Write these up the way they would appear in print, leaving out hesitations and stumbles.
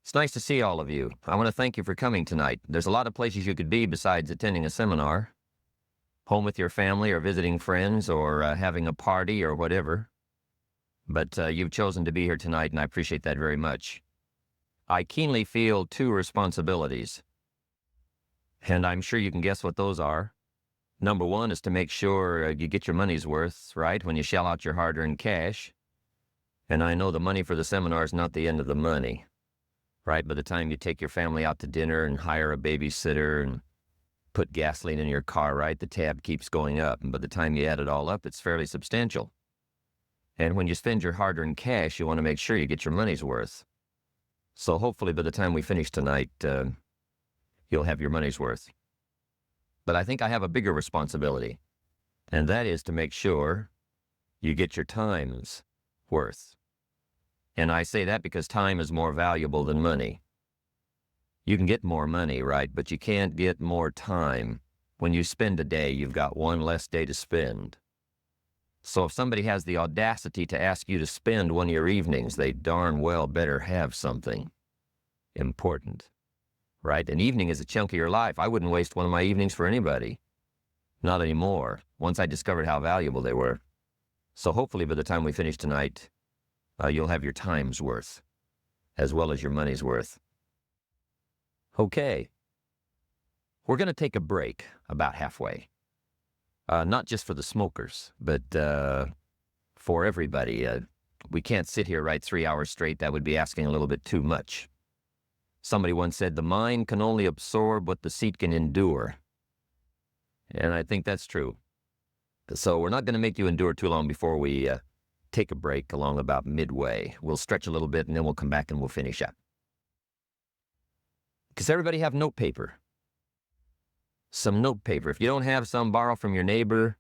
It's nice to see all of you. I want to thank you for coming tonight. There's a lot of places you could be besides attending a seminar. Home with your family or visiting friends or having a party or whatever. But you've chosen to be here tonight, and I appreciate that very much. I keenly feel two responsibilities, and I'm sure you can guess what those are. Number one is to make sure you get your money's worth, right, when you shell out your hard-earned cash. And I know the money for the seminar is not the end of the money, right? By the time you take your family out to dinner and hire a babysitter and put gasoline in your car, right, the tab keeps going up. And by the time you add it all up, it's fairly substantial. And when you spend your hard-earned cash, you want to make sure you get your money's worth. So hopefully by the time we finish tonight, you'll have your money's worth. But I think I have a bigger responsibility, and that is to make sure you get your time's worth. And I say that because time is more valuable than money. You can get more money, right, but you can't get more time. When you spend a day, you've got one less day to spend. So if somebody has the audacity to ask you to spend one of your evenings, they darn well better have something important. Right? An evening is a chunk of your life. I wouldn't waste one of my evenings for anybody. Not anymore, once I discovered how valuable they were. So hopefully by the time we finish tonight, you'll have your time's worth, as well as your money's worth. Okay. We're going to take a break about halfway. Not just for the smokers, but for everybody. We can't sit here right 3 hours straight. That would be asking a little bit too much. Somebody once said, the mind can only absorb what the seat can endure. And I think that's true. So we're not going to make you endure too long before we take a break along about midway. We'll stretch a little bit and then we'll come back and we'll finish up. Does everybody have note paper? Some note paper. If you don't have some, borrow from your neighbor.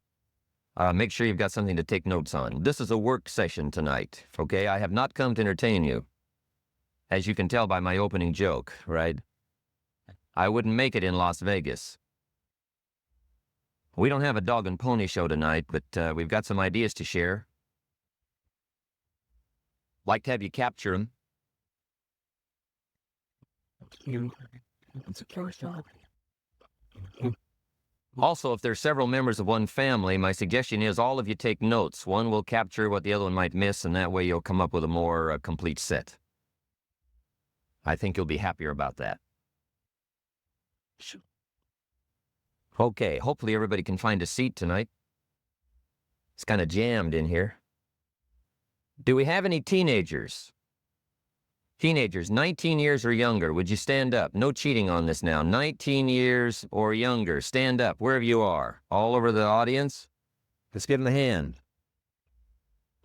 Make sure you've got something to take notes on. This is a work session tonight, okay? I have not come to entertain you. As you can tell by my opening joke, right? I wouldn't make it in Las Vegas. We don't have a dog and pony show tonight, but we've got some ideas to share. Like to have you capture them. Also, if there's several members of one family, my suggestion is all of you take notes. One will capture what the other one might miss, and that way you'll come up with a more complete set. I think you'll be happier about that. Okay, hopefully everybody can find a seat tonight. It's kind of jammed in here. Do we have any teenagers? Teenagers, 19 years or younger, would you stand up? No cheating on this now. 19 years or younger, stand up wherever you are. All over the audience. Let's give them a hand.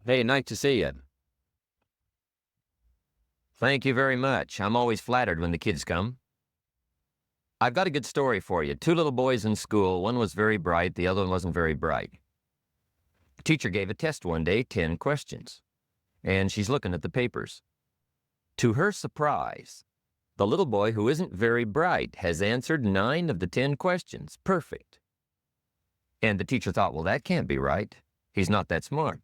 Hey, nice to see you. Thank you very much. I'm always flattered when the kids come. I've got a good story for you. Two little boys in school. One was very bright. The other one wasn't very bright. The teacher gave a test one day, 10 questions. And she's looking at the papers. To her surprise, the little boy who isn't very bright has answered 9 of the 10 questions. Perfect. And the teacher thought, well, that can't be right. He's not that smart.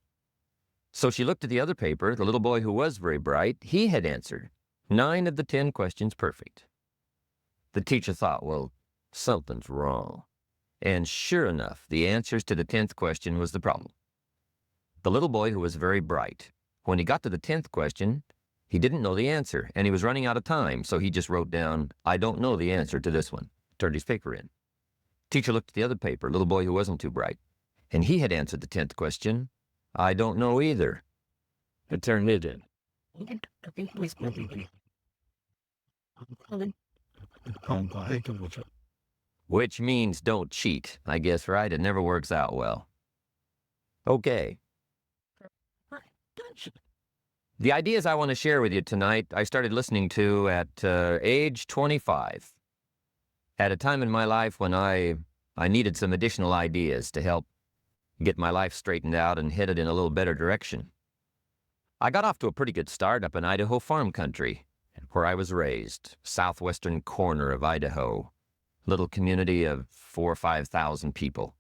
So she looked at the other paper. The little boy who was very bright, he had answered 9 of the 10 questions perfect. The teacher thought, well, something's wrong. And sure enough, the answers to the 10th question was the problem. The little boy who was very bright, when he got to the 10th question, he didn't know the answer, and he was running out of time, so he just wrote down, I don't know the answer to this one. Turned his paper in. Teacher looked at the other paper, little boy who wasn't too bright, and he had answered the 10th question, I don't know either. It turned it in. Which means don't cheat, I guess, right? It never works out well. Okay. The ideas I want to share with you tonight, I started listening to at age 25. At a time in my life when I needed some additional ideas to help get my life straightened out and headed in a little better direction. I got off to a pretty good start up in Idaho farm country, where I was raised, southwestern corner of Idaho, little community of 4,000 or 5,000 people.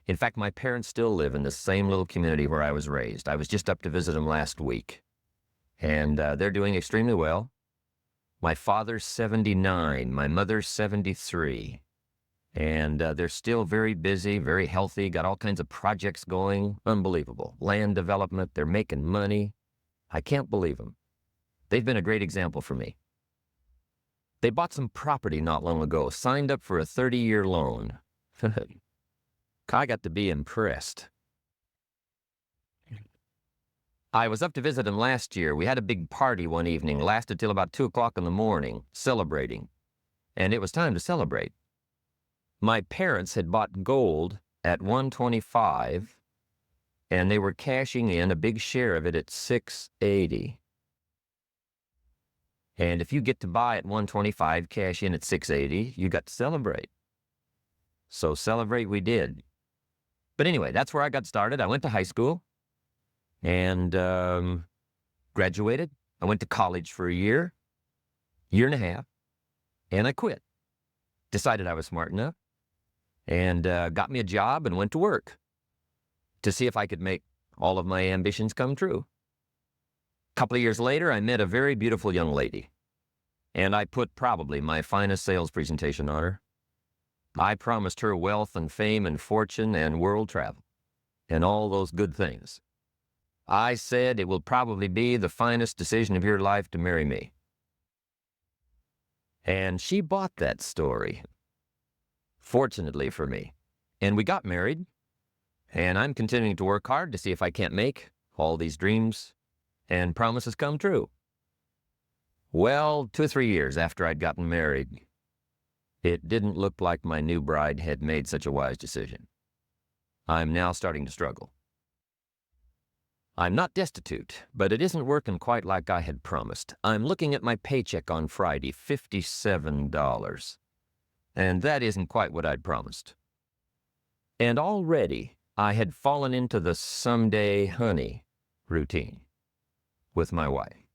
In fact, my parents still live in the same little community where I was raised. I was just up to visit them last week, and they're doing extremely well. My father's 79, my mother's 73. And they're still very busy, very healthy, got all kinds of projects going. Unbelievable. Land development, they're making money. I can't believe them. They've been a great example for me. They bought some property not long ago, signed up for a 30-year loan. I got to be impressed. I was up to visit them last year. We had a big party one evening, lasted till about 2 o'clock in the morning, celebrating. And it was time to celebrate. My parents had bought gold at 125, and they were cashing in a big share of it at 680. And if you get to buy at 125, cash in at 680, you got to celebrate. So celebrate we did. But anyway, that's where I got started. I went to high school and graduated. I went to college for a year and a half, and I quit. Decided I was smart enough and got me a job and went to work to see if I could make all of my ambitions come true. A couple of years later, I met a very beautiful young lady, and I put probably my finest sales presentation on her. I promised her wealth and fame and fortune and world travel and all those good things. I said it will probably be the finest decision of your life to marry me. And she bought that story, fortunately for me. And we got married, and I'm continuing to work hard to see if I can't make all these dreams and promises come true. Well, 2 or 3 years after I'd gotten married, it didn't look like my new bride had made such a wise decision. I'm now starting to struggle. I'm not destitute, but it isn't working quite like I had promised. I'm looking at my paycheck on Friday, $57. And that isn't quite what I'd promised. And already I had fallen into the someday honey routine with my wife.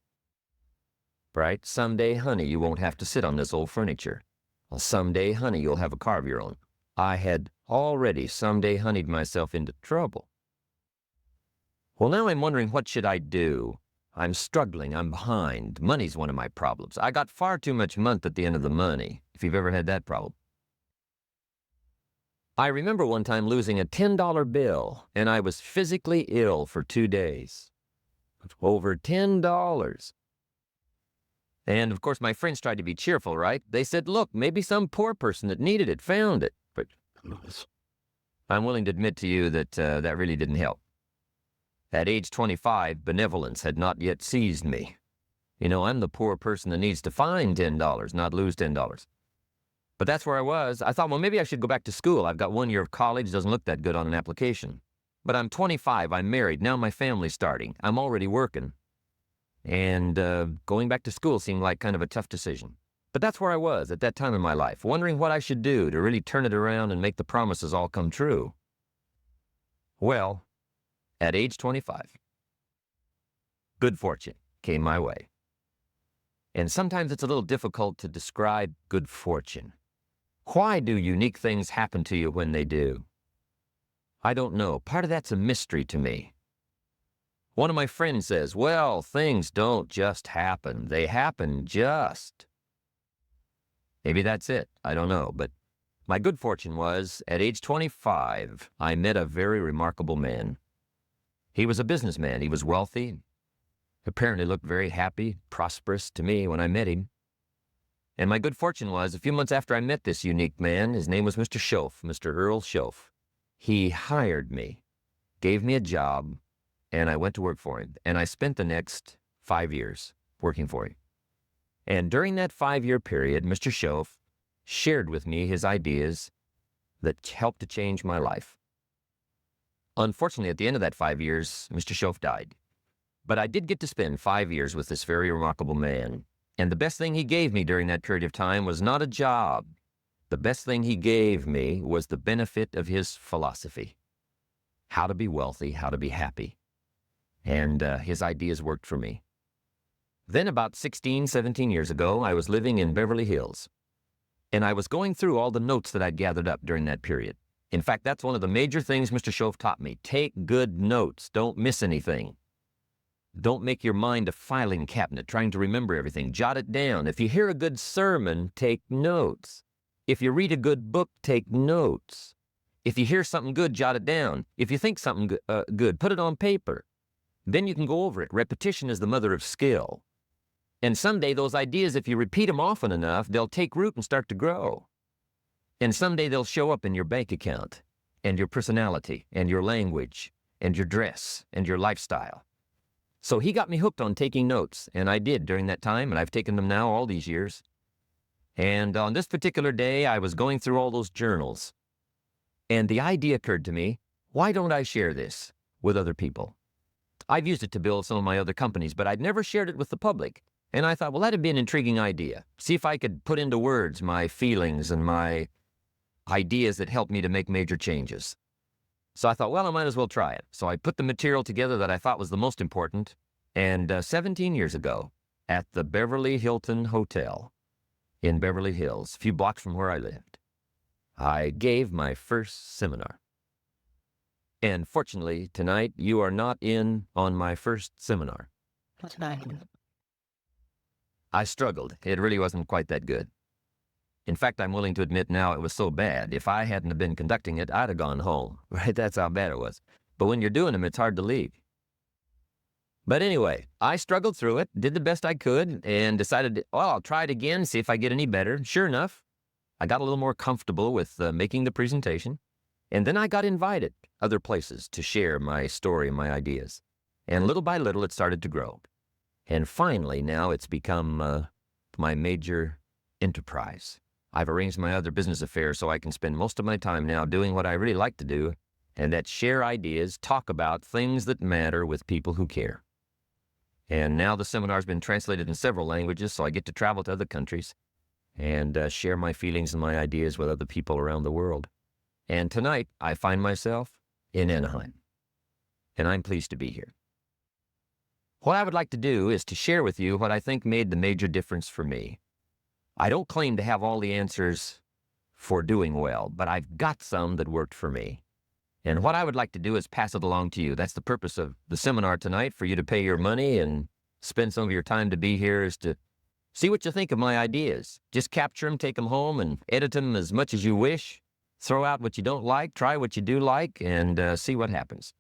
Right? Someday, honey, you won't have to sit on this old furniture. Well, someday, honey, you'll have a car of your own. I had already someday honeyed myself into trouble. Well, now I'm wondering, what should I do? I'm struggling. I'm behind. Money's one of my problems. I got far too much month at the end of the money, if you've ever had that problem. I remember one time losing a $10 bill, and I was physically ill for 2 days. Over $10. And, of course, my friends tried to be cheerful, right? They said, look, maybe some poor person that needed it found it. But I'm willing to admit to you that that really didn't help. At age 25, benevolence had not yet seized me. You know, I'm the poor person that needs to find $10, not lose $10. But that's where I was. I thought, well, maybe I should go back to school. I've got 1 year of college. Doesn't look that good on an application. But I'm 25. I'm married. Now my family's starting. I'm already working. And going back to school seemed like kind of a tough decision. But that's where I was at that time in my life, wondering what I should do to really turn it around and make the promises all come true. Well, at age 25, good fortune came my way. And sometimes it's a little difficult to describe good fortune. Why do unique things happen to you when they do? I don't know. Part of that's a mystery to me. One of my friends says, well, things don't just happen. They happen just. Maybe that's it. I don't know. But my good fortune was, at age 25, I met a very remarkable man. He was a businessman. He was wealthy. Apparently looked very happy, prosperous to me when I met him. And my good fortune was, a few months after I met this unique man, his name was Mr. Schoaf, Mr. Earl Schoaf. He hired me, gave me a job, and I went to work for him. And I spent the next 5 years working for him. And during that 5-year period, Mr. Schoaf shared with me his ideas that helped to change my life. Unfortunately, at the end of that 5 years, Mr. Schoaf died. But I did get to spend 5 years with this very remarkable man. And the best thing he gave me during that period of time was not a job. The best thing he gave me was the benefit of his philosophy. How to be wealthy, how to be happy. And his ideas worked for me. Then about 16, 17 years ago, I was living in Beverly Hills. And I was going through all the notes that I'd gathered up during that period. In fact, that's one of the major things Mr. Schoaf taught me. Take good notes. Don't miss anything. Don't make your mind a filing cabinet trying to remember everything. Jot it down. If you hear a good sermon, take notes. If you read a good book, take notes. If you hear something good, jot it down. If you think something good, put it on paper. Then you can go over it. Repetition is the mother of skill. And someday those ideas, if you repeat them often enough, they'll take root and start to grow. And someday they'll show up in your bank account and your personality and your language and your dress and your lifestyle. So he got me hooked on taking notes, and I did during that time, and I've taken them now all these years. And on this particular day, I was going through all those journals, and the idea occurred to me, why don't I share this with other people? I've used it to build some of my other companies, but I'd never shared it with the public. And I thought, well, that'd be an intriguing idea. See if I could put into words my feelings and my ideas that helped me to make major changes. So I thought, well, I might as well try it. So I put the material together that I thought was the most important. And 17 years ago, at the Beverly Hilton Hotel in Beverly Hills, a few blocks from where I lived, I gave my first seminar. And fortunately, tonight, you are not in on my first seminar. I struggled. It really wasn't quite that good. In fact, I'm willing to admit now it was so bad. If I hadn't have been conducting it, I'd have gone home. Right? That's how bad it was. But when you're doing them, it's hard to leave. But anyway, I struggled through it, did the best I could, and decided, well, I'll try it again, see if I get any better. Sure enough, I got a little more comfortable with making the presentation. And then I got invited other places to share my story and my ideas. And little by little, it started to grow. And finally, now it's become my major enterprise. I've arranged my other business affairs so I can spend most of my time now doing what I really like to do, and that's share ideas, talk about things that matter with people who care. And now the seminar's been translated in several languages, so I get to travel to other countries and share my feelings and my ideas with other people around the world. And tonight, I find myself in Anaheim, and I'm pleased to be here. What I would like to do is to share with you what I think made the major difference for me. I don't claim to have all the answers for doing well, but I've got some that worked for me. And what I would like to do is pass it along to you. That's the purpose of the seminar tonight, for you to pay your money and spend some of your time to be here, is to see what you think of my ideas. Just capture them, take them home, and edit them as much as you wish. Throw out what you don't like, try what you do like, and see what happens.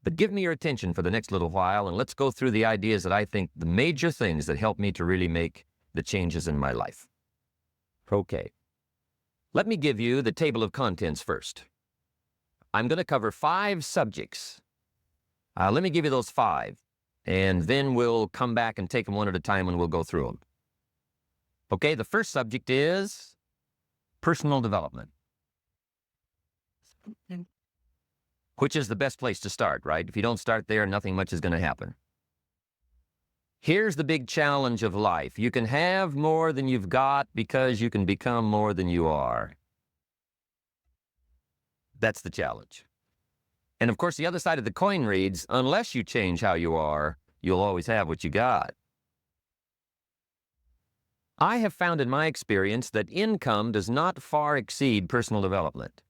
But give me your attention for the next little while, and let's go through the ideas that I think the major things that help me to really make the changes in my life. Okay. Let me give you the table of contents first. I'm going to cover 5 subjects. Let me give you those 5, and then we'll come back and take them one at a time and we'll go through them. Okay, the first subject is personal development. Which is the best place to start, right? If you don't start there, nothing much is going to happen. Here's the big challenge of life. You can have more than you've got because you can become more than you are. That's the challenge. And of course, the other side of the coin reads, unless you change how you are, you'll always have what you got. I have found in my experience that income does not far exceed personal development.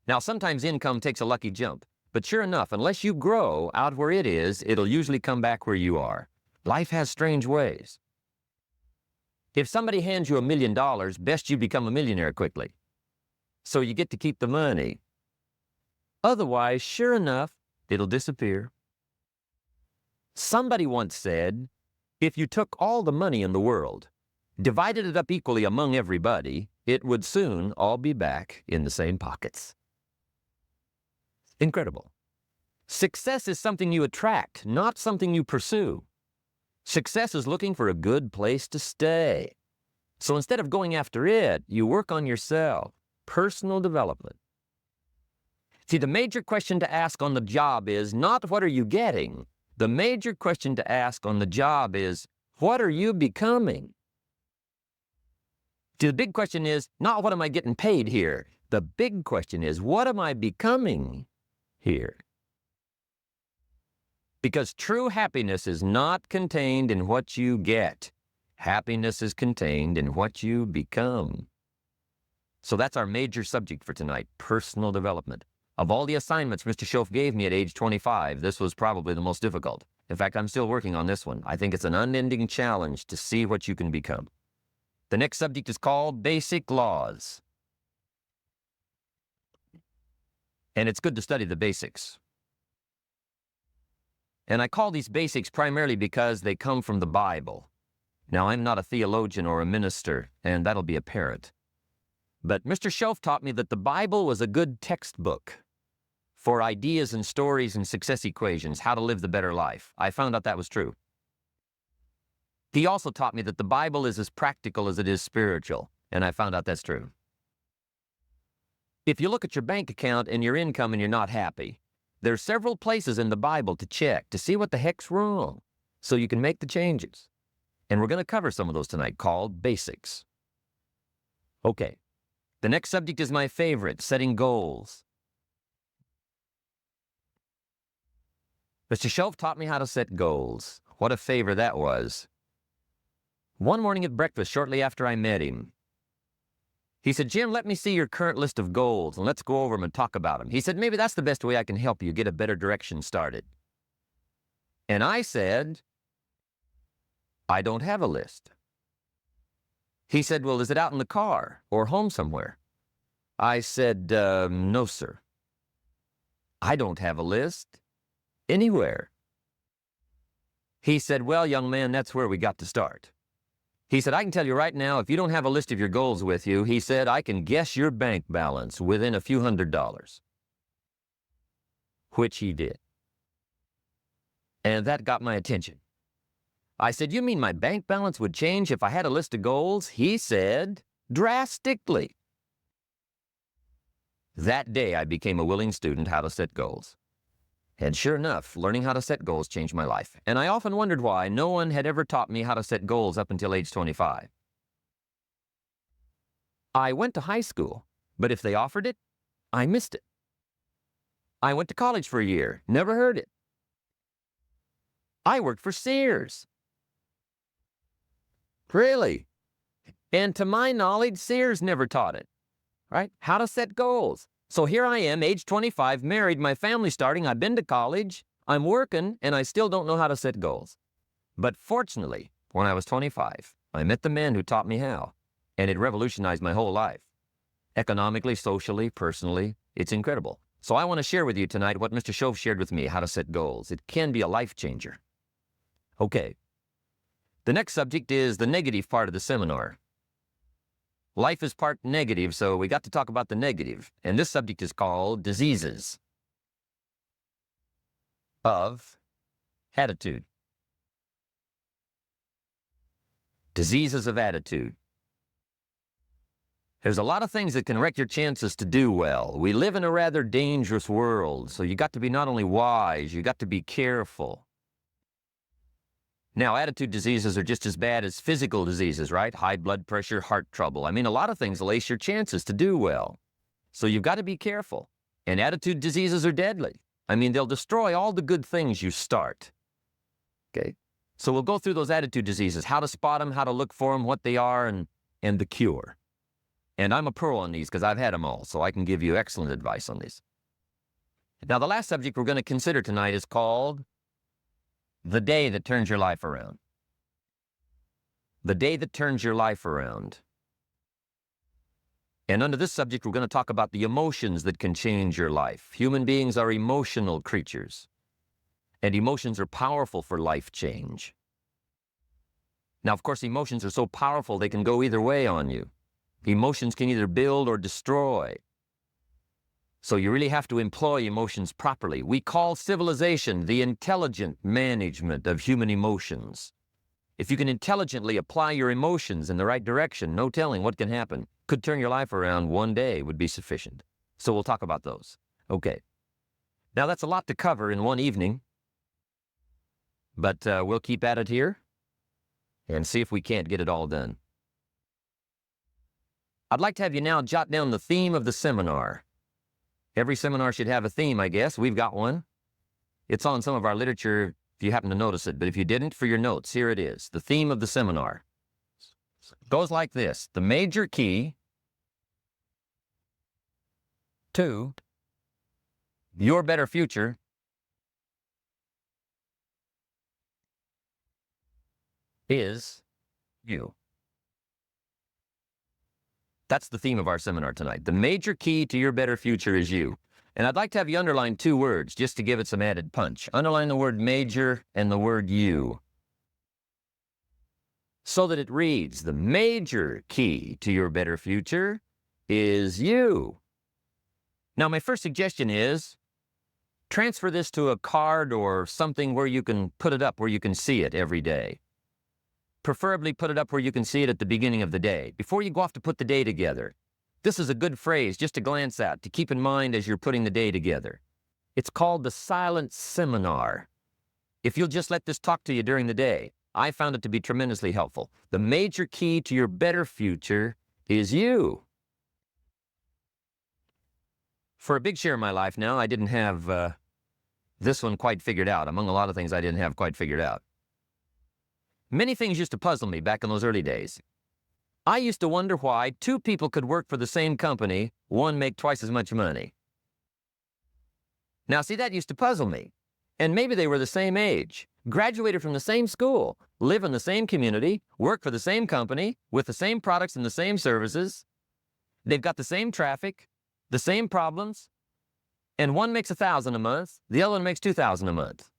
Now, sometimes income takes a lucky jump. But sure enough, unless you grow out where it is, it'll usually come back where you are. Life has strange ways. If somebody hands you $1 million, best you become a millionaire quickly, so you get to keep the money. Otherwise, sure enough, it'll disappear. Somebody once said, if you took all the money in the world, divided it up equally among everybody, it would soon all be back in the same pockets. Incredible. Success is something you attract, not something you pursue. Success is looking for a good place to stay. So instead of going after it, you work on yourself. Personal development. See, the major question to ask on the job is not what are you getting? The major question to ask on the job is, what are you becoming? See, the big question is not what am I getting paid here? The big question is, what am I becoming here? Because true happiness is not contained in what you get. Happiness is contained in what you become. So that's our major subject for tonight, personal development. Of all the assignments Mr. Schoaf gave me at age 25, this was probably the most difficult. In fact, I'm still working on this one. I think it's an unending challenge to see what you can become. The next subject is called Basic Laws. And it's good to study the basics. And I call these basics primarily because they come from the Bible. Now, I'm not a theologian or a minister, and that'll be apparent. But Mr. Schoaf taught me that the Bible was a good textbook for ideas and stories and success equations, how to live the better life. I found out that was true. He also taught me that the Bible is as practical as it is spiritual, and I found out that's true. If you look at your bank account and your income and you're not happy, there's several places in the Bible to check to see what the heck's wrong, so you can make the changes. And we're going to cover some of those tonight, called basics. Okay, the next subject is my favorite, setting goals. Mr. Schoaf taught me how to set goals. What a favor that was. One morning at breakfast, shortly after I met him, he said, "Jim, let me see your current list of goals, and let's go over them and talk about them." He said, "Maybe that's the best way I can help you get a better direction started." And I said, "I don't have a list." He said, "Well, is it out in the car or home somewhere?" I said, "No, sir. I don't have a list anywhere." He said, "Well, young man, that's where we got to start." He said, "I can tell you right now, if you don't have a list of your goals with you," he said, "I can guess your bank balance within a few $100s. Which he did. And that got my attention. I said, "You mean my bank balance would change if I had a list of goals?" He said, "Drastically." That day, I became a willing student how to set goals. And sure enough, learning how to set goals changed my life. And I often wondered why no one had ever taught me how to set goals up until age 25. I went to high school, but if they offered it, I missed it. I went to college for a year, never heard it. I worked for Sears. Really? And to my knowledge, Sears never taught it, right? How to set goals. So here I am, age 25, married, my family's starting, I've been to college, I'm working, and I still don't know how to set goals. But fortunately, when I was 25, I met the man who taught me how, and it revolutionized my whole life. Economically, socially, personally, it's incredible. So I want to share with you tonight what Mr. Schoaf shared with me, how to set goals. It can be a life changer. Okay. The next subject is the negative part of the seminar. Life is part negative, so we got to talk about the negative. And this subject is called diseases of attitude. Diseases of attitude. There's a lot of things that can wreck your chances to do well. We live in a rather dangerous world, so you got to be not only wise, you got to be careful. Now, attitude diseases are just as bad as physical diseases, right? High blood pressure, heart trouble. I mean, a lot of things lace your chances to do well. So you've got to be careful. And attitude diseases are deadly. I mean, they'll destroy all the good things you start. Okay? So we'll go through those attitude diseases, how to spot them, how to look for them, what they are, and the cure. And I'm a pro on these because I've had them all, so I can give you excellent advice on these. Now, the last subject we're going to consider tonight is called the day that turns your life around. The day that turns your life around. And under this subject, we're going to talk about the emotions that can change your life. Human beings are emotional creatures, and emotions are powerful for life change. Now, of course, emotions are so powerful they can go either way on you. Emotions can either build or destroy. So you really have to employ emotions properly. We call civilization the intelligent management of human emotions. If you can intelligently apply your emotions in the right direction, no telling what can happen. Could turn your life around one day would be sufficient. So we'll talk about those. Okay. Now that's a lot to cover in one evening. But we'll keep at it here and see if we can't get it all done. I'd like to have you now jot down the theme of the seminar. Every seminar should have a theme, I guess. We've got one. It's on some of our literature if you happen to notice it, but if you didn't, for your notes, here it is. The theme of the seminar goes like this: the major key to Your better future is you. That's the theme of our seminar tonight. The major key to your better future is you. And I'd like to have you underline two words just to give it some added punch. Underline the word major and the word you, so that it reads, the major key to your better future is you. Now, my first suggestion is transfer this to a card or something where you can put it up, where you can see it every day. Preferably put it up where you can see it at the beginning of the day, before you go off to put the day together. This is a good phrase just to glance at, to keep in mind as you're putting the day together. It's called the silent seminar. If you'll just let this talk to you during the day, I found it to be tremendously helpful. The major key to your better future is you. For a big share of my life now, I didn't have this one quite figured out, among a lot of things I didn't have quite figured out. Many things used to puzzle me back in those early days. I used to wonder why two people could work for the same company, one make twice as much money. Now, see, that used to puzzle me. And maybe they were the same age, graduated from the same school, live in the same community, work for the same company, with the same products and the same services. They've got the same traffic, the same problems, and one makes $1,000 a month, the other one makes $2,000 a month.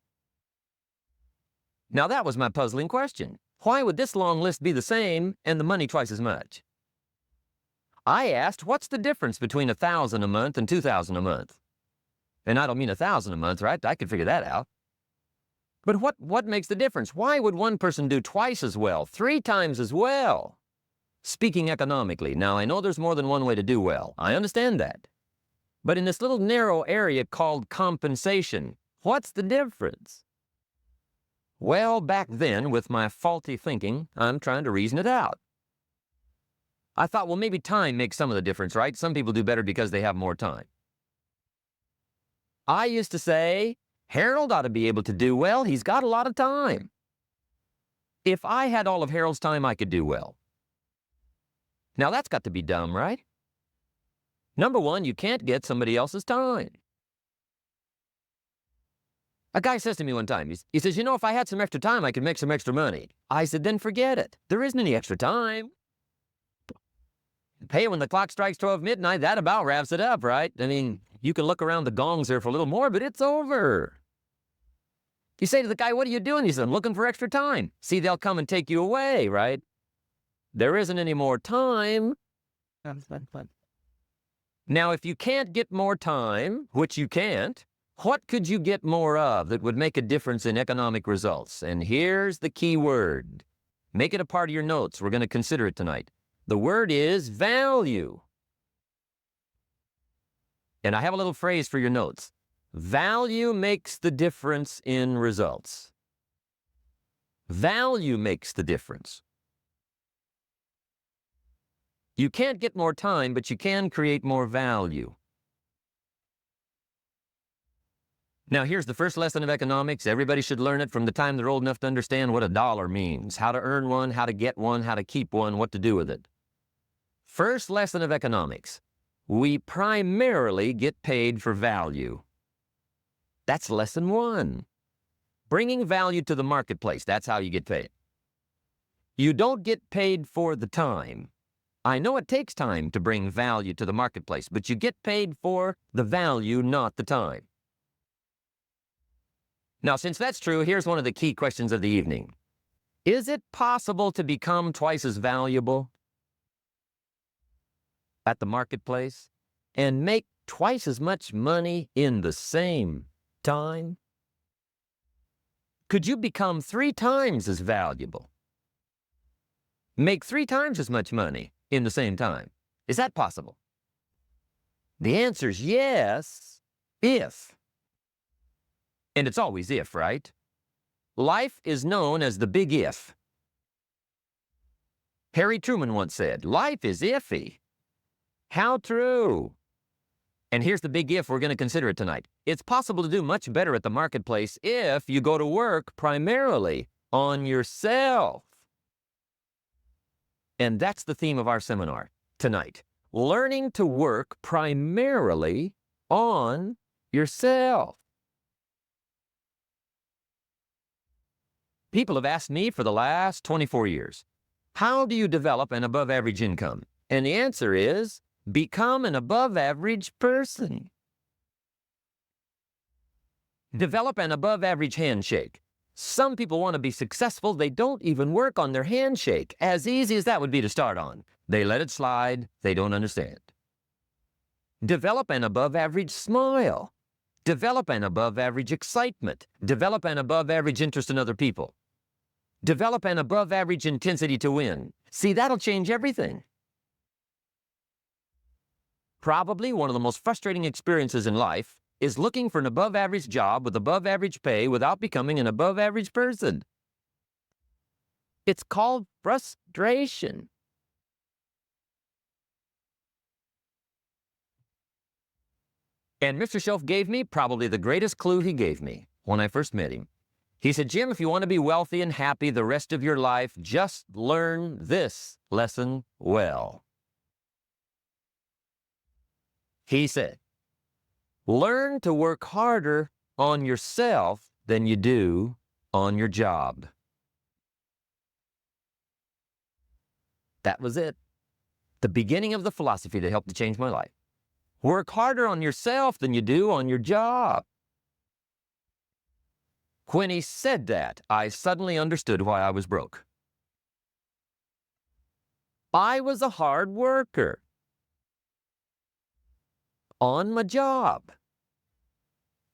Now that was my puzzling question. Why would this long list be the same and the money twice as much? I asked, what's the difference between $1,000 a month and $2,000 a month? And I don't mean $1,000 a month, right? I could figure that out. But what makes the difference? Why would one person do twice as well, 3 times as well? Speaking economically, now I know there's more than one way to do well. I understand that. But in this little narrow area called compensation, what's the difference? Well, back then, with my faulty thinking, I'm trying to reason it out. I thought, well, maybe time makes some of the difference, right? Some people do better because they have more time. I used to say, Harold ought to be able to do well. He's got a lot of time. If I had all of Harold's time, I could do well. Now, that's got to be dumb, right? Number one, you can't get somebody else's time. A guy says to me one time, he says, you know, if I had some extra time, I could make some extra money. I said, then forget it. There isn't any extra time. Hey, when the clock strikes 12 midnight, that about wraps it up, right? I mean, you can look around the gongs there for a little more, but it's over. You say to the guy, what are you doing? He says, I'm looking for extra time. See, they'll come and take you away, right? There isn't any more time. Now, if you can't get more time, which you can't, what could you get more of that would make a difference in economic results? And here's the key word. Make it a part of your notes. We're going to consider it tonight. The word is value. And I have a little phrase for your notes. Value makes the difference in results. Value makes the difference. You can't get more time, but you can create more value. Now, here's the first lesson of economics. Everybody should learn it from the time they're old enough to understand what a dollar means, how to earn one, how to get one, how to keep one, what to do with it. First lesson of economics. We primarily get paid for value. That's lesson 1. Bringing value to the marketplace, that's how you get paid. You don't get paid for the time. I know it takes time to bring value to the marketplace, but you get paid for the value, not the time. Now, since that's true, here's one of the key questions of the evening. Is it possible to become twice as valuable at the marketplace and make twice as much money in the same time? Could you become 3 times as valuable? Make 3 times as much money in the same time? Is that possible? The answer is yes, if. And it's always if, right? Life is known as the big if. Harry Truman once said, life is iffy. How true. And here's the big if we're going to consider it tonight. It's possible to do much better at the marketplace if you go to work primarily on yourself. And that's the theme of our seminar tonight. Learning to work primarily on yourself. People have asked me for the last 24 years, how do you develop an above-average income? And the answer is, become an above-average person. Develop an above-average handshake. Some people want to be successful. They don't even work on their handshake. As easy as that would be to start on. They let it slide. They don't understand. Develop an above-average smile. Develop an above-average excitement. Develop an above-average interest in other people. Develop an above-average intensity to win. See, that'll change everything. Probably one of the most frustrating experiences in life is looking for an above-average job with above-average pay without becoming an above-average person. It's called frustration. And Mr. Shelf gave me probably the greatest clue he gave me when I first met him. He said, Jim, if you want to be wealthy and happy the rest of your life, just learn this lesson well. He said, learn to work harder on yourself than you do on your job. That was it. The beginning of the philosophy that helped to change my life. Work harder on yourself than you do on your job. When he said that, I suddenly understood why I was broke. I was a hard worker on my job.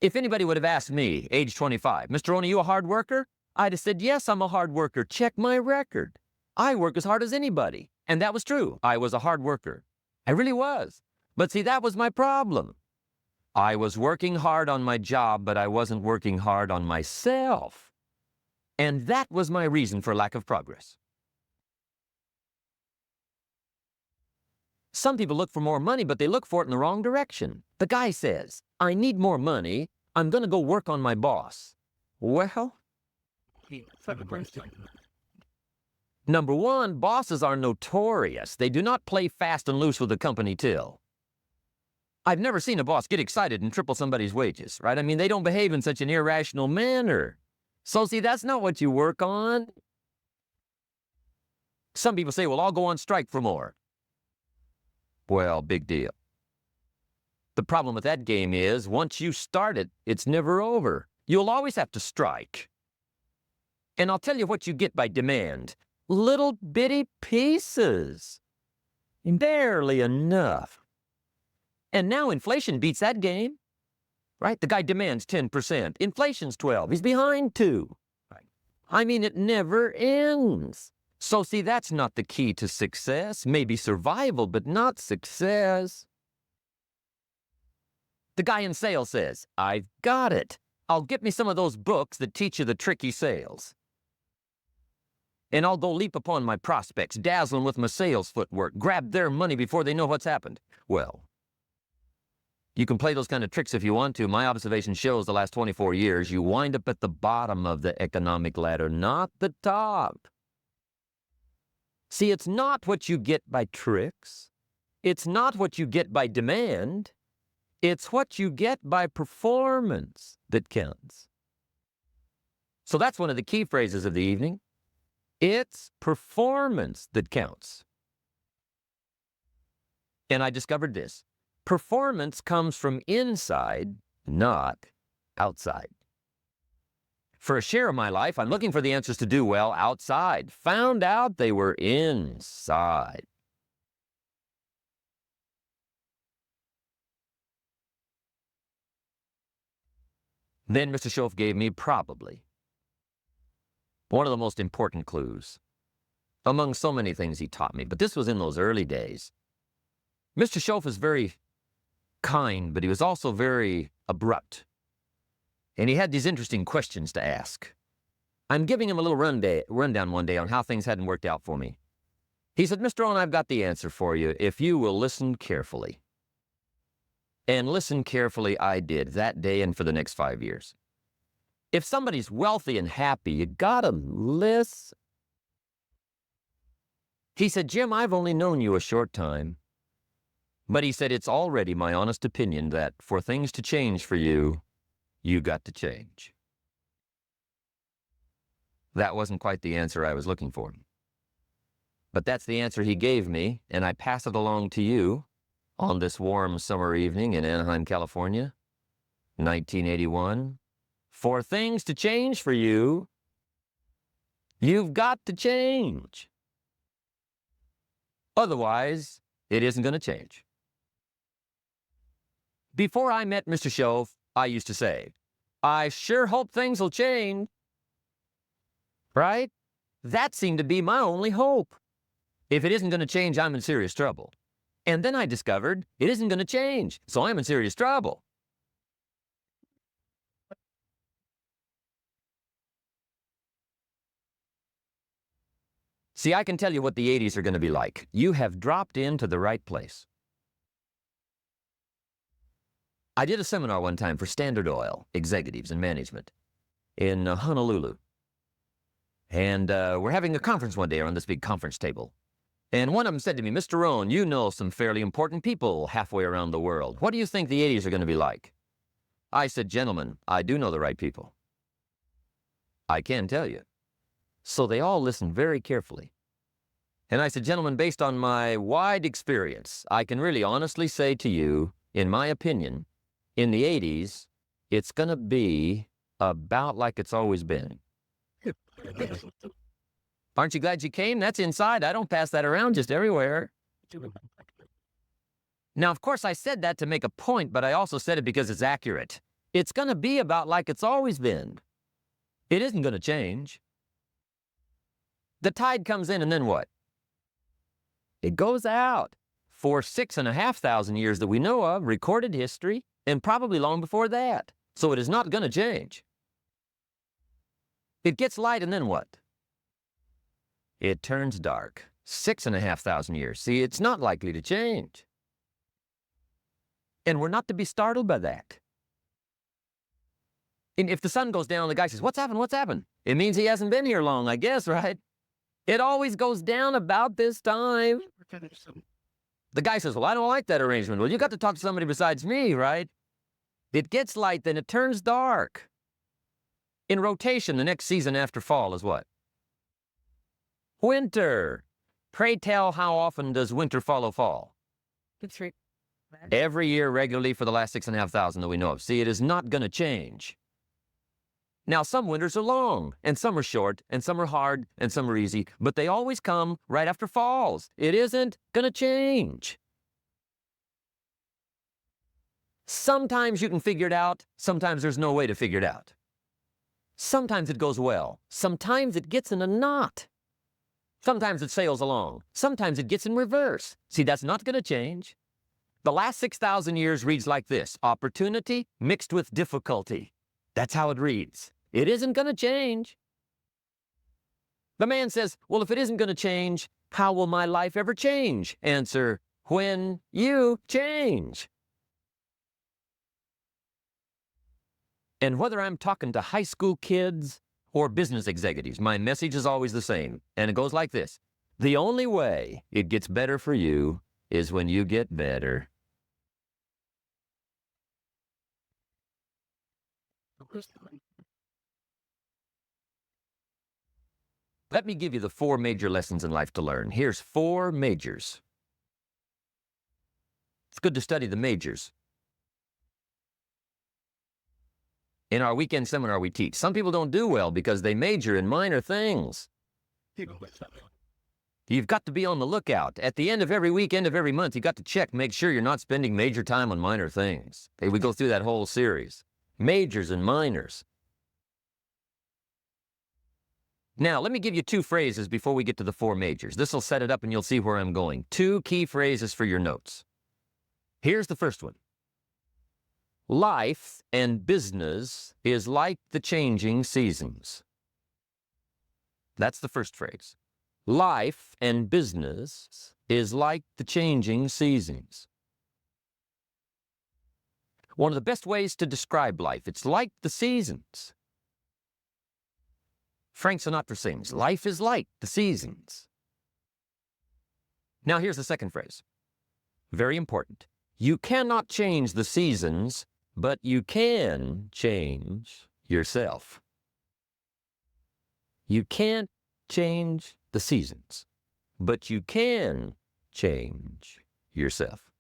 If anybody would have asked me, age 25, Mr. Rohn, are you a hard worker? I'd have said, yes, I'm a hard worker. Check my record. I work as hard as anybody. And that was true. I was a hard worker. I really was. But see, that was my problem. I was working hard on my job, but I wasn't working hard on myself. And that was my reason for lack of progress. Some people look for more money, but they look for it in the wrong direction. The guy says, I need more money. I'm going to go work on my boss. Well, number one, bosses are notorious. They do not play fast and loose with the company till. I've never seen a boss get excited and triple somebody's wages, right? I mean, they don't behave in such an irrational manner. So see, that's not what you work on. Some people say, well, I'll go on strike for more. Well, big deal. The problem with that game is, once you start it, it's never over. You'll always have to strike. And I'll tell you what you get by demand. Little bitty pieces. Barely enough. And now inflation beats that game, right? The guy demands 10%. Inflation's 12. He's behind 2. Right? I mean, it never ends. So see, that's not the key to success. Maybe survival, but not success. The guy in sales says, I've got it. I'll get me some of those books that teach you the tricky sales. And I'll go leap upon my prospects, dazzle them with my sales footwork, grab their money before they know what's happened. Well, you can play those kind of tricks if you want to. My observation shows the last 24 years, you wind up at the bottom of the economic ladder, not the top. See, it's not what you get by tricks. It's not what you get by demand. It's what you get by performance that counts. So that's one of the key phrases of the evening. It's performance that counts. And I discovered this. Performance comes from inside, not outside. For a share of my life, I'm looking for the answers to do well outside. Found out they were inside. Then Mr. Schoaf gave me probably one of the most important clues among so many things he taught me, but this was in those early days. Mr. Schoaf is very kind, but he was also very abrupt. And he had these interesting questions to ask. I'm giving him a little rundown one day on how things hadn't worked out for me. He said, Mr. Rohn, I've got the answer for you if you will listen carefully. And listen carefully I did that day and for the next 5 years. If somebody's wealthy and happy, you gotta listen. He said, Jim, I've only known you a short time. But he said, it's already my honest opinion that for things to change for you, you got to change. That wasn't quite the answer I was looking for. But that's the answer he gave me, and I pass it along to you on this warm summer evening in Anaheim, California, 1981. For things to change for you, you've got to change. Otherwise, it isn't going to change. Before I met Mr. Shove, I used to say, I sure hope things will change. Right? That seemed to be my only hope. If it isn't going to change, I'm in serious trouble. And then I discovered it isn't going to change, so I'm in serious trouble. See, I can tell you what the 80s are going to be like. You have dropped into the right place. I did a seminar one time for Standard Oil executives and management in Honolulu. And we're having a conference one day around this big conference table. And one of them said to me, Mr. Rohn, you know some fairly important people halfway around the world. What do you think the 80s are going to be like? I said, gentlemen, I do know the right people. I can tell you. So they all listened very carefully. And I said, gentlemen, based on my wide experience, I can really honestly say to you, in my opinion, in the 80s, it's going to be about like it's always been. Aren't you glad you came? That's inside. I don't pass that around just everywhere. Now, of course, I said that to make a point, but I also said it because it's accurate. It's going to be about like it's always been. It isn't going to change. The tide comes in, and then what? It goes out. For 6,500 years that we know of, recorded history, and probably long before that. So it is not going to change. It gets light, and then what? It turns dark. 6,500 years. See, it's not likely to change. And we're not to be startled by that. And if the sun goes down, the guy says, what's happened? What's happened? It means he hasn't been here long, I guess, right? It always goes down about this time. The guy says, well, I don't like that arrangement. Well, you got to talk to somebody besides me, right? It gets light, then it turns dark. In rotation, the next season after fall is what? Winter. Pray tell, how often does winter follow fall? Every year regularly for the last 6,500 that we know of. See, it is not going to change. Now, some winters are long, and some are short, and some are hard, and some are easy, but they always come right after falls. It isn't going to change. Sometimes you can figure it out. Sometimes there's no way to figure it out. Sometimes it goes well. Sometimes it gets in a knot. Sometimes it sails along. Sometimes it gets in reverse. See, that's not going to change. The last 6,000 years reads like this: opportunity mixed with difficulty. That's how it reads. It isn't going to change. The man says, well, if it isn't going to change, how will my life ever change? Answer, when you change. And whether I'm talking to high school kids or business executives, my message is always the same. And it goes like this: the only way it gets better for you is when you get better. Let me give you the 4 major lessons in life to learn. Here's 4 majors. It's good to study the majors. In our weekend seminar, we teach. Some people don't do well because they major in minor things. You've got to be on the lookout. At the end of every week, end of every month, you've got to check, make sure you're not spending major time on minor things. Okay, we go through that whole series. Majors and minors. Now, let me give you 2 phrases before we get to the 4 majors. This will set it up and you'll see where I'm going. 2 key phrases for your notes. Here's the first one. Life and business is like the changing seasons. That's the first phrase. Life and business is like the changing seasons. One of the best ways to describe life, it's like the seasons. Frank Sinatra sings, life is like the seasons. Now here's the second phrase. Very important. You cannot change the seasons, but you can change yourself. You can't change the seasons, but you can change yourself.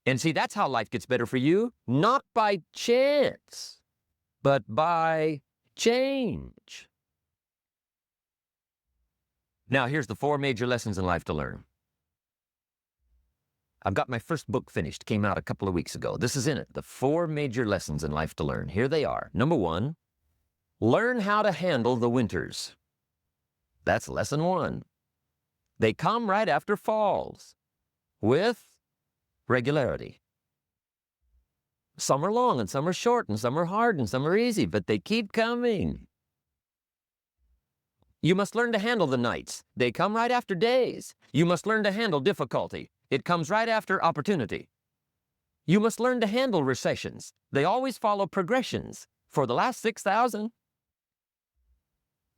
And see, that's how life gets better for you, not by chance, but by change. Now, here's the 4 major lessons in life to learn. I've got my first book finished, came out a couple of weeks ago. This is in it, the 4 major lessons in life to learn. Here they are. Number 1, learn how to handle the winters. That's lesson 1. They come right after falls, with regularity. Some are long and some are short and some are hard and some are easy, but they keep coming. You must learn to handle the nights. They come right after days. You must learn to handle difficulty. It comes right after opportunity. You must learn to handle recessions. They always follow progressions for the last 6,000.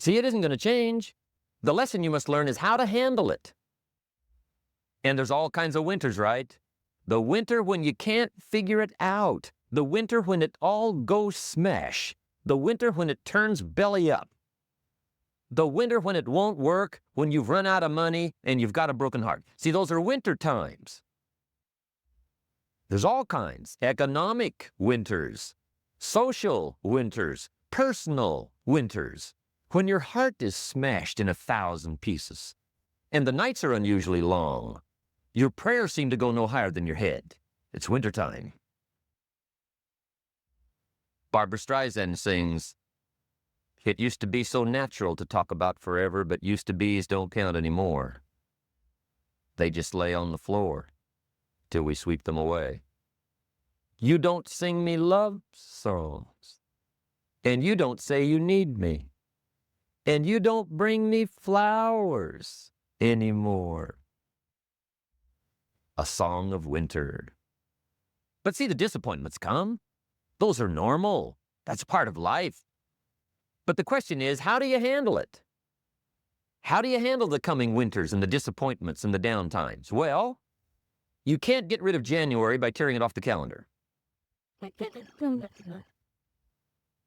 See, it isn't going to change. The lesson you must learn is how to handle it. And there's all kinds of winters, right? The winter when you can't figure it out. The winter when it all goes smash. The winter when it turns belly up. The winter when it won't work, when you've run out of money and you've got a broken heart. See, those are winter times. There's all kinds. Economic winters, social winters, personal winters. When your heart is smashed in 1,000 pieces and the nights are unusually long, your prayers seem to go no higher than your head. It's wintertime. Barbra Streisand sings, "It used to be so natural to talk about forever, but used to be's don't count anymore. They just lay on the floor till we sweep them away. You don't sing me love songs, and you don't say you need me, and you don't bring me flowers anymore." A song of winter. But see, the disappointments come. Those are normal. That's part of life. But the question is, how do you handle it? How do you handle the coming winters and the disappointments and the down times? Well, you can't get rid of January by tearing it off the calendar.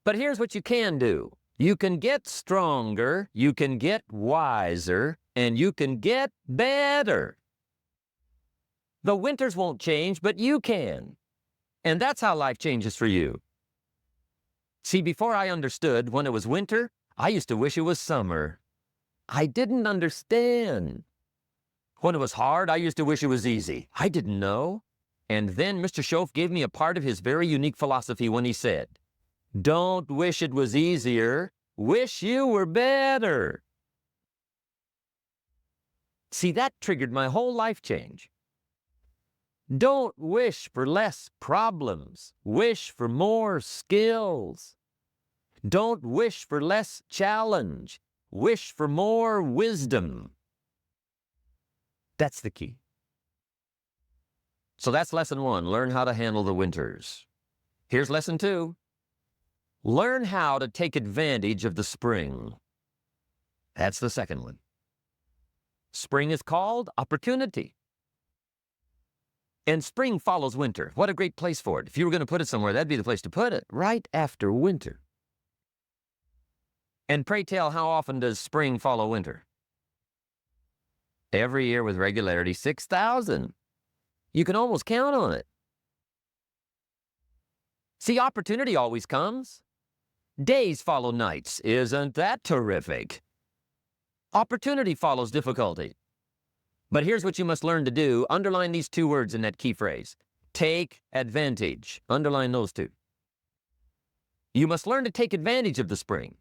But here's what you can do. You can get stronger, you can get wiser, and you can get better. The winters won't change, but you can. And that's how life changes for you. See, before I understood when it was winter, I used to wish it was summer. I didn't understand. When it was hard, I used to wish it was easy. I didn't know. And then Mr. Schoaf gave me a part of his very unique philosophy when he said, "Don't wish it was easier, wish you were better." See, that triggered my whole life change. Don't wish for less problems. Wish for more skills. Don't wish for less challenge. Wish for more wisdom. That's the key. So that's lesson 1. Learn how to handle the winters. Here's lesson 2. Learn how to take advantage of the spring. That's the second one. Spring is called opportunity. And spring follows winter. What a great place for it. If you were going to put it somewhere, that'd be the place to put it, right after winter. And pray tell, how often does spring follow winter? Every year with regularity, 6,000. You can almost count on it. See, opportunity always comes. Days follow nights. Isn't that terrific? Opportunity follows difficulty. But here's what you must learn to do. Underline these 2 words in that key phrase. Take advantage. Underline those 2. You must learn to take advantage of the spring.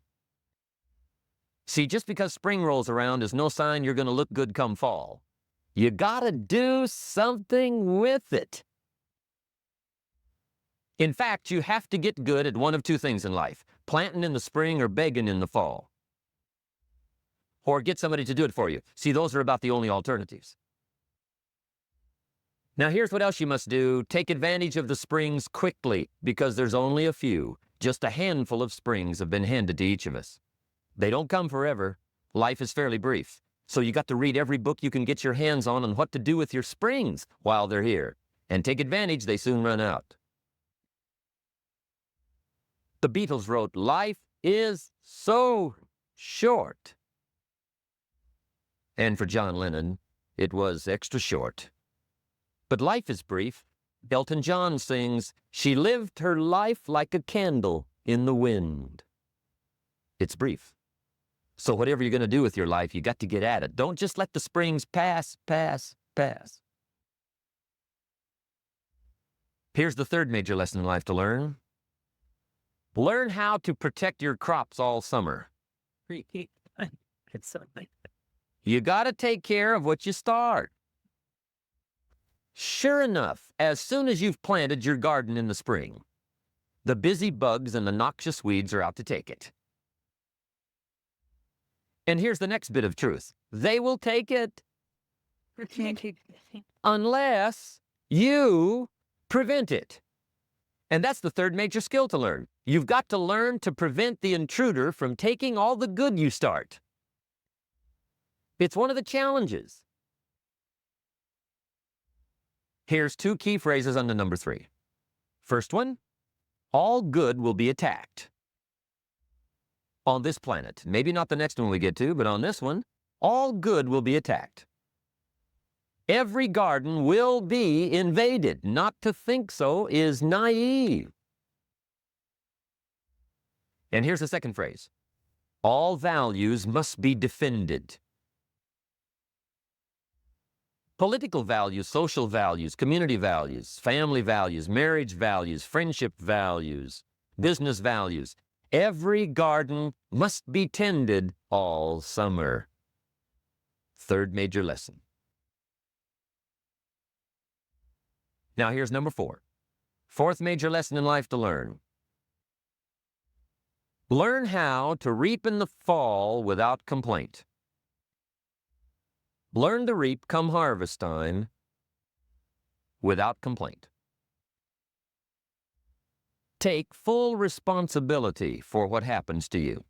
See, just because spring rolls around is no sign you're going to look good come fall. You got to do something with it. In fact, you have to get good at one of 2 things in life. Planting in the spring or begging in the fall. Or get somebody to do it for you. See, those are about the only alternatives. Now here's what else you must do. Take advantage of the springs quickly, because there's only a few. Just a handful of springs have been handed to each of us. They don't come forever. Life is fairly brief. So you got to read every book you can get your hands on what to do with your springs while they're here. And take advantage, they soon run out. The Beatles wrote, "Life is so short." And for John Lennon, it was extra short. But life is brief. Elton John sings, "She lived her life like a candle in the wind." It's brief. So whatever you're going to do with your life, you got to get at it. Don't just let the springs pass. Here's the third major lesson in life to learn. Learn how to protect your crops all summer. You got to take care of what you start. Sure enough, as soon as you've planted your garden in the spring, the busy bugs and the noxious weeds are out to take it. And here's the next bit of truth. They will take it unless you prevent it. And that's the third major skill to learn. You've got to learn to prevent the intruder from taking all the good you start. It's one of the challenges. Here's two key phrases under number 3. First one, all good will be attacked. On this planet, maybe not the next one we get to, but on this one, all good will be attacked. Every garden will be invaded. Not to think so is naive. And here's the second phrase. All values must be defended. Political values, social values, community values, family values, marriage values, friendship values, business values. Every garden must be tended all summer. Third major lesson. Now here's number 4. Fourth major lesson in life to learn. Learn how to reap in the fall without complaint. Learn to reap come harvest time without complaint. Take full responsibility for what happens to you.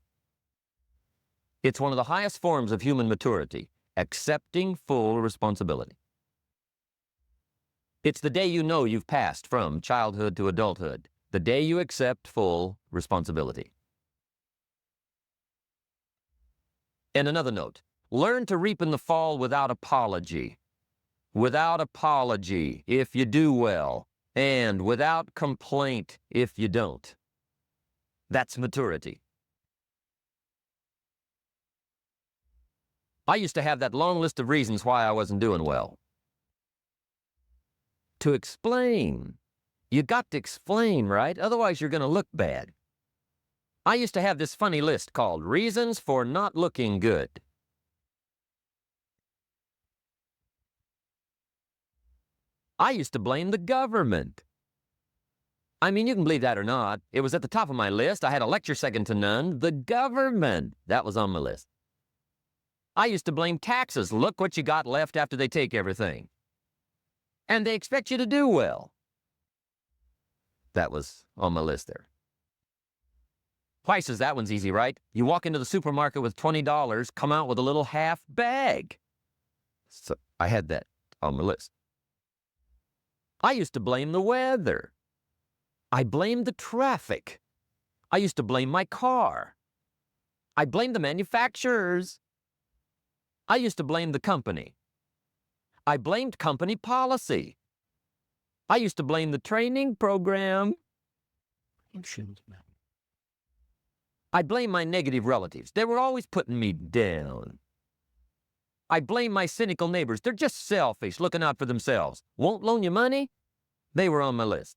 It's one of the highest forms of human maturity, accepting full responsibility. It's the day you know you've passed from childhood to adulthood, the day you accept full responsibility. And another note, learn to reap in the fall without apology. Without apology if you do well, and without complaint if you don't. That's maturity. I used to have that long list of reasons why I wasn't doing well. To explain. You got to explain, right? Otherwise you're going to look bad. I used to have this funny list called Reasons for Not Looking Good. I used to blame the government. I mean, you can believe that or not. It was at the top of my list. I had a lecture second to none. The government. That was on my list. I used to blame taxes. Look what you got left after they take everything. And they expect you to do well. That was on my list there. Prices, that one's easy, right? You walk into the supermarket with $20, come out with a little half bag. So I had that on my list. I used to blame the weather. I blamed the traffic. I used to blame my car. I blamed the manufacturers. I used to blame the company. I blamed company policy. I used to blame the training program. I blame my negative relatives. They were always putting me down. I blame my cynical neighbors. They're just selfish, looking out for themselves. Won't loan you money? They were on my list.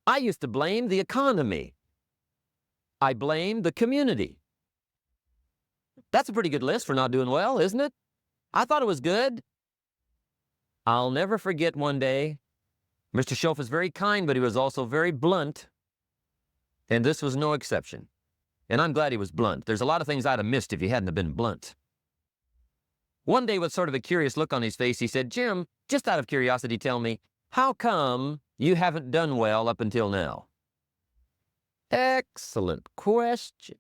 I used to blame the economy. I blamed the community. That's a pretty good list for not doing well, isn't it? I thought it was good. I'll never forget one day. Mr. Schoaf was very kind, but he was also very blunt. And this was no exception. And I'm glad he was blunt. There's a lot of things I'd have missed if he hadn't have been blunt. One day, with sort of a curious look on his face, he said, "Jim, just out of curiosity, tell me, how come you haven't done well up until now?" Excellent question.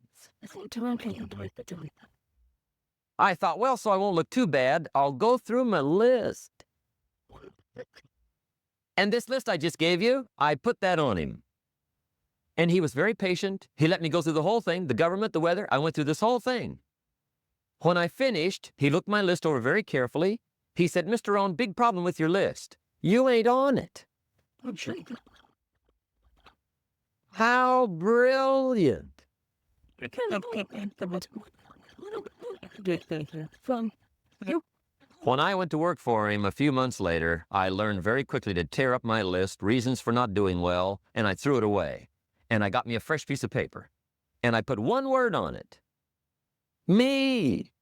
I thought, well, so I won't look too bad, I'll go through my list. And this list I just gave you, I put that on him. And he was very patient. He let me go through the whole thing, the government, the weather. I went through this whole thing. When I finished, he looked my list over very carefully. He said, Mr. Rohn, big problem with your list. You ain't on it. How brilliant. When I went to work for him a few months later, I learned very quickly to tear up my list, reasons for not doing well, and I threw it away. And I got me a fresh piece of paper. And I put one word on it. Me.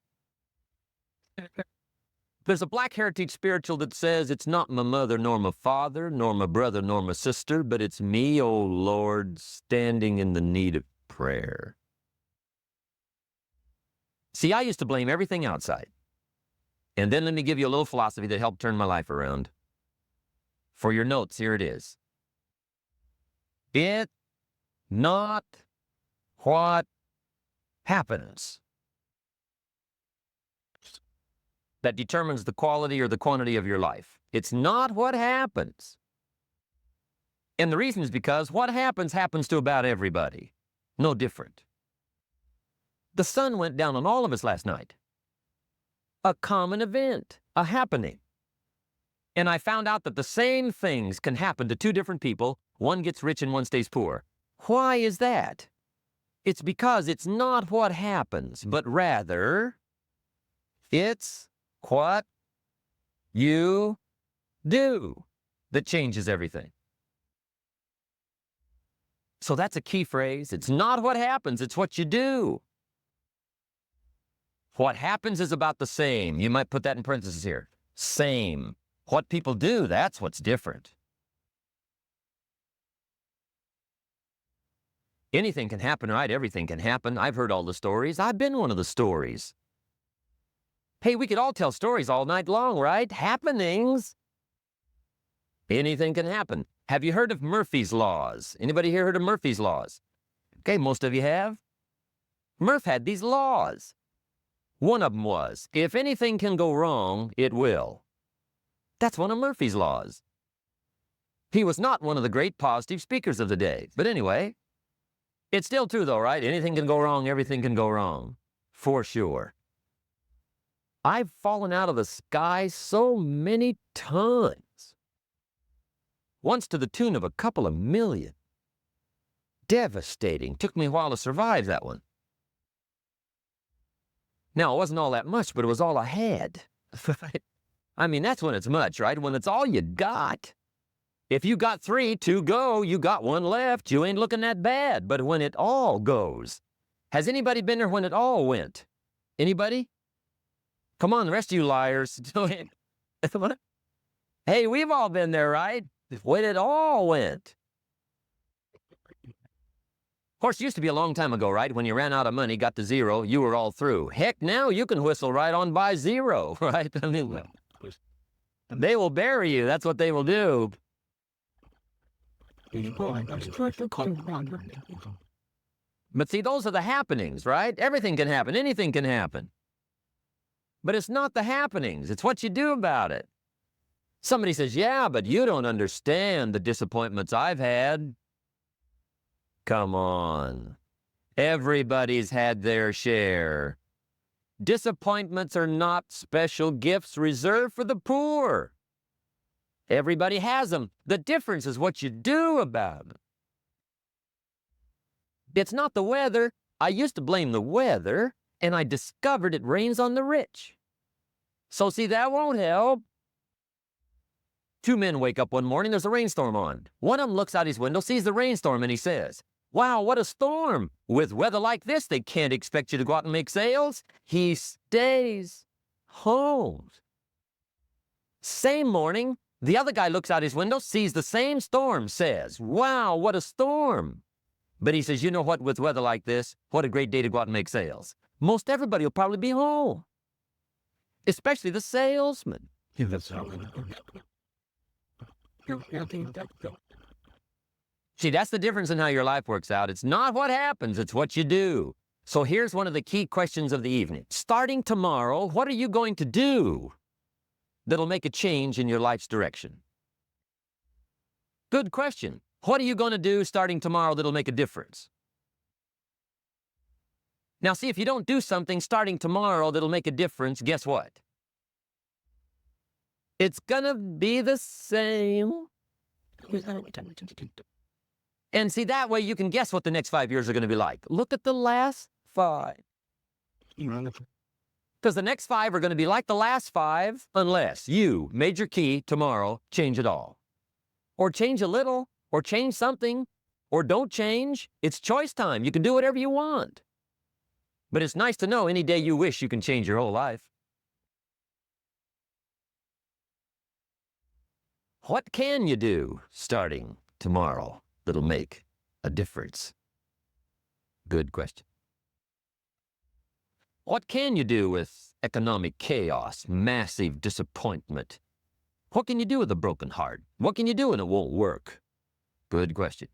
There's a Black Heritage spiritual that says it's not my mother nor my father, nor my brother nor my sister, but it's me, oh Lord, standing in the need of prayer. See, I used to blame everything outside. And then let me give you a little philosophy that helped turn my life around. For your notes, here it is. It not what happens that determines the quality or the quantity of your life. It's not what happens. And the reason is because what happens to about everybody. No different. The sun went down on all of us last night. A common event, a happening. And I found out that the same things can happen to two different people. One gets rich and one stays poor. Why is that? It's because it's not what happens, but rather, it's what you do that changes everything. So that's a key phrase. It's not what happens, it's what you do. What happens is about the same. You might put that in parentheses here. Same. What people do, that's what's different. Anything can happen, right? Everything can happen. I've heard all the stories. I've been one of the stories. Hey, we could all tell stories all night long, right? Happenings. Anything can happen. Have you heard of Murphy's Laws? Anybody here heard of Murphy's Laws? Okay, most of you have. Murph had these laws. One of them was, if anything can go wrong, it will. That's one of Murphy's laws. He was not one of the great positive speakers of the day. But anyway, it's still true though, right? Anything can go wrong, everything can go wrong. For sure. I've fallen out of the sky so many times. Once to the tune of a couple of million. Devastating. Took me a while to survive that one. Now, it wasn't all that much, but it was all I had. I mean, that's when it's much, right? When it's all you got. If you got 3, 2 go, you got 1 left, you ain't looking that bad. But when it all goes, has anybody been there when it all went? Anybody? Come on, the rest of you liars. Hey, we've all been there, right? When it all went. Of course, it used to be a long time ago, right? When you ran out of money, got to 0, you were all through. Heck, now you can whistle right on by 0, right? I mean, they will bury you. That's what they will do. But see, those are the happenings, right? Everything can happen. Anything can happen. But it's not the happenings. It's what you do about it. Somebody says, yeah, but you don't understand the disappointments I've had. Come on. Everybody's had their share. Disappointments are not special gifts reserved for the poor. Everybody has them. The difference is what you do about them. It's not the weather. I used to blame the weather, and I discovered it rains on the rich. So see, that won't help. 2 men wake up one morning, there's a rainstorm on. One of them looks out his window, sees the rainstorm, and he says, wow, what a storm. With weather like this, they can't expect you to go out and make sales. He stays home. Same morning, the other guy looks out his window, sees the same storm, says, wow, what a storm. But he says, you know what, with weather like this, what a great day to go out and make sales. Most everybody will probably be home, especially the salesman. See, that's the difference in how your life works out. It's not what happens, it's what you do. So here's one of the key questions of the evening. Starting tomorrow, what are you going to do that'll make a change in your life's direction? Good question. What are you going to do starting tomorrow that'll make a difference? Now, see, if you don't do something starting tomorrow that'll make a difference, guess what? It's going to be the same. And see, that way you can guess what the next 5 years are going to be like. Look at the last 5. Because the next 5 are going to be like the last 5 unless you, major key, tomorrow, change it all. Or change a little, or change something, or don't change. It's choice time. You can do whatever you want. But it's nice to know any day you wish you can change your whole life. What can you do starting tomorrow that'll make a difference? Good question. What can you do with economic chaos, massive disappointment? What can you do with a broken heart? What can you do when it won't work? Good question.